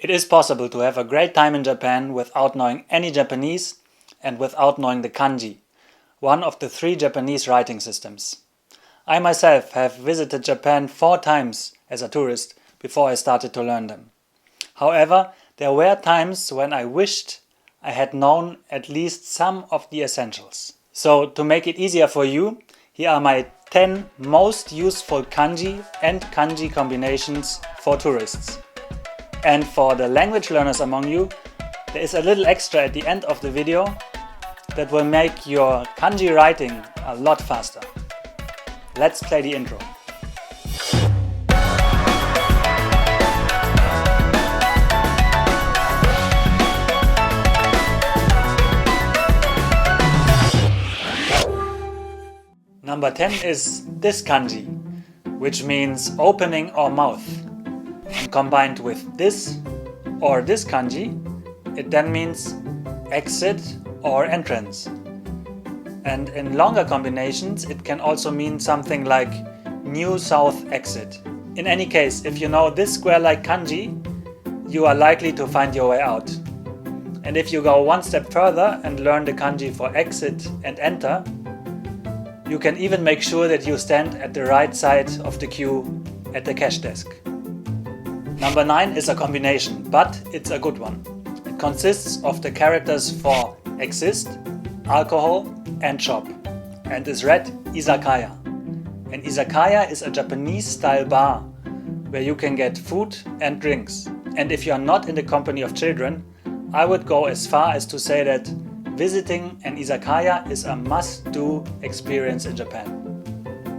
It is possible to have a great time in Japan without knowing any Japanese and without knowing the kanji, one of the 3 Japanese writing systems. I myself have visited Japan 4 times as a tourist before I started to learn them. However, there were times when I wished I had known at least some of the essentials. So, to make it easier for you, here are my 10 most useful kanji and kanji combinations for tourists. And for the language learners among you, there is a little extra at the end of the video that will make your kanji writing a lot faster. Let's play the intro. Number 10 is this kanji, which means opening or mouth. And combined with this or this kanji, it then means exit or entrance. And in longer combinations, it can also mean something like new south exit. In any case, if you know this square-like kanji, you are likely to find your way out. And if you go one step further and learn the kanji for exit and enter, you can even make sure that you stand at the right side of the queue at the cash desk. Number 9 is a combination, but it's a good one. It consists of the characters for exist, alcohol and shop, and is read izakaya. An izakaya is a Japanese style bar where you can get food and drinks. And if you are not in the company of children, I would go as far as to say that visiting an izakaya is a must-do experience in Japan.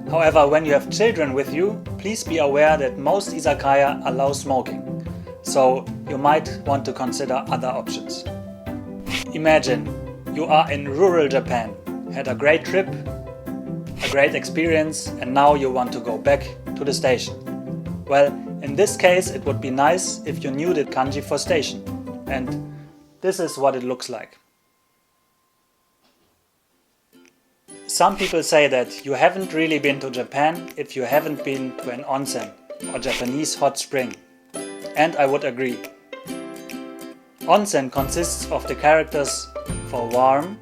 However, when you have children with you, please be aware that most izakaya allow smoking, so you might want to consider other options. Imagine you are in rural Japan, had a great trip, a great experience, and now you want to go back to the station. Well, in this case it would be nice if you knew the kanji for station, and this is what it looks like. Some people say that you haven't really been to Japan if you haven't been to an onsen or Japanese hot spring. And I would agree. Onsen consists of the characters for warm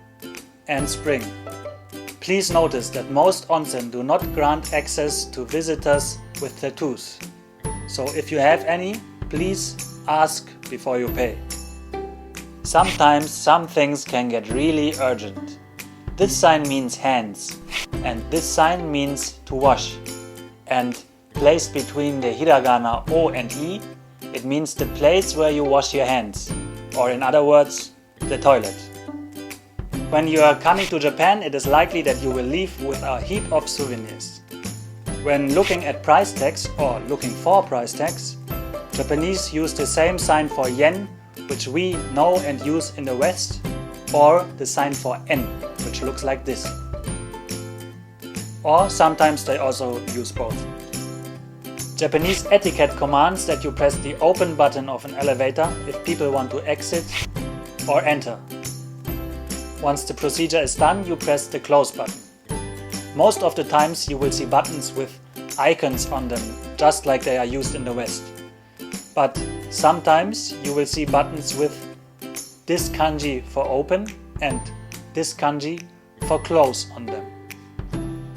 and spring. Please notice that most onsen do not grant access to visitors with tattoos. So if you have any, please ask before you pay. Sometimes some things can get really urgent. This sign means hands, and this sign means to wash. And placed between the hiragana O and I, it means the place where you wash your hands, or in other words, the toilet. When you are coming to Japan, it is likely that you will leave with a heap of souvenirs. When looking at price tags or looking for price tags, Japanese use the same sign for yen, which we know and use in the West, or the sign for N, which looks like this. Or sometimes they also use both. Japanese etiquette commands that you press the open button of an elevator if people want to exit or enter. Once the procedure is done, you press the close button. Most of the times you will see buttons with icons on them, just like they are used in the West. But sometimes you will see buttons with this kanji for open and this kanji for close on them.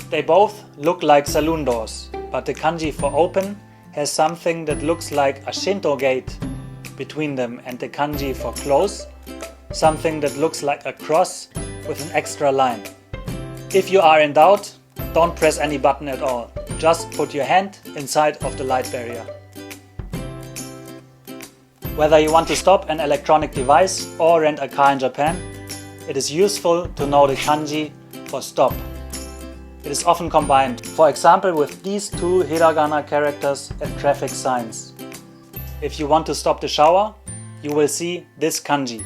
They both look like saloon doors, but the kanji for open has something that looks like a Shinto gate between them, and the kanji for close something that looks like a cross with an extra line. If you are in doubt, don't press any button at all. Just put your hand inside of the light barrier. Whether you want to stop an electronic device or rent a car in Japan, it is useful to know the kanji for stop. It is often combined, for example, with these 2 hiragana characters at traffic signs. If you want to stop the shower, you will see this kanji.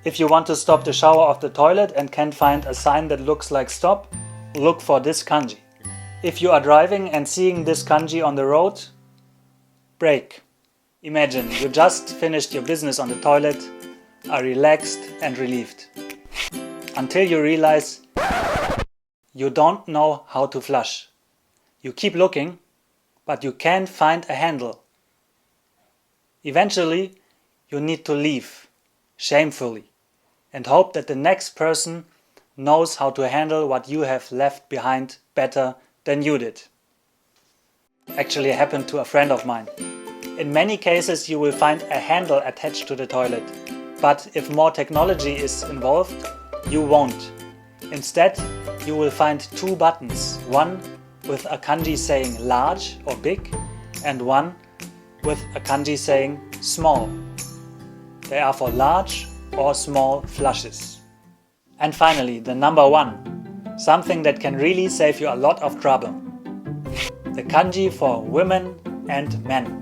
If you want to stop the shower of the toilet and can't find a sign that looks like stop, look for this kanji. If you are driving and seeing this kanji on the road, brake. Imagine you just finished your business on the toilet, are relaxed and relieved. Until you realize you don't know how to flush. You keep looking, but you can't find a handle. Eventually, you need to leave, shamefully, and hope that the next person knows how to handle what you have left behind better than you did. Actually, it happened to a friend of mine. In many cases, you will find a handle attached to the toilet, but if more technology is involved, you won't. Instead, you will find two buttons, one with a kanji saying large or big, and one with a kanji saying small. They are for large or small flushes. And finally, the number 1, something that can really save you a lot of trouble. The kanji for women and men.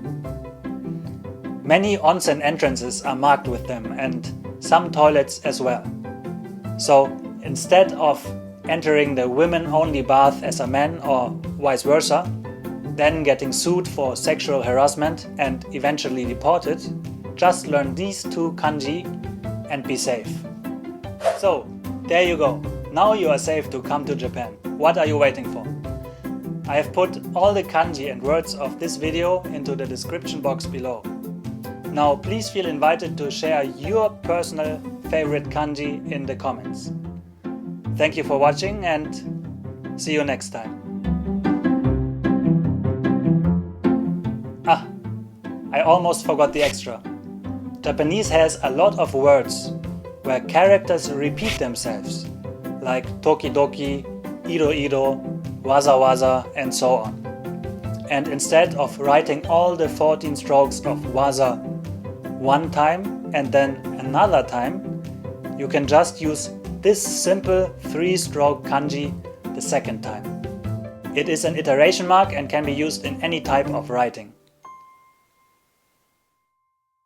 Many onsen entrances are marked with them and some toilets as well. So instead of entering the women-only bath as a man or vice versa, then getting sued for sexual harassment and eventually deported, just learn these 2 kanji and be safe. So, there you go. Now you are safe to come to Japan. What are you waiting for? I have put all the kanji and words of this video into the description box below. Now please feel invited to share your personal favorite kanji in the comments. Thank you for watching and see you next time. I almost forgot the extra. Japanese has a lot of words where characters repeat themselves, like tokidoki, iro-iro, waza-waza, and so on. And instead of writing all the 14 strokes of waza one time and then another time, you can just use this simple 3-stroke kanji the second time. It is an iteration mark and can be used in any type of writing.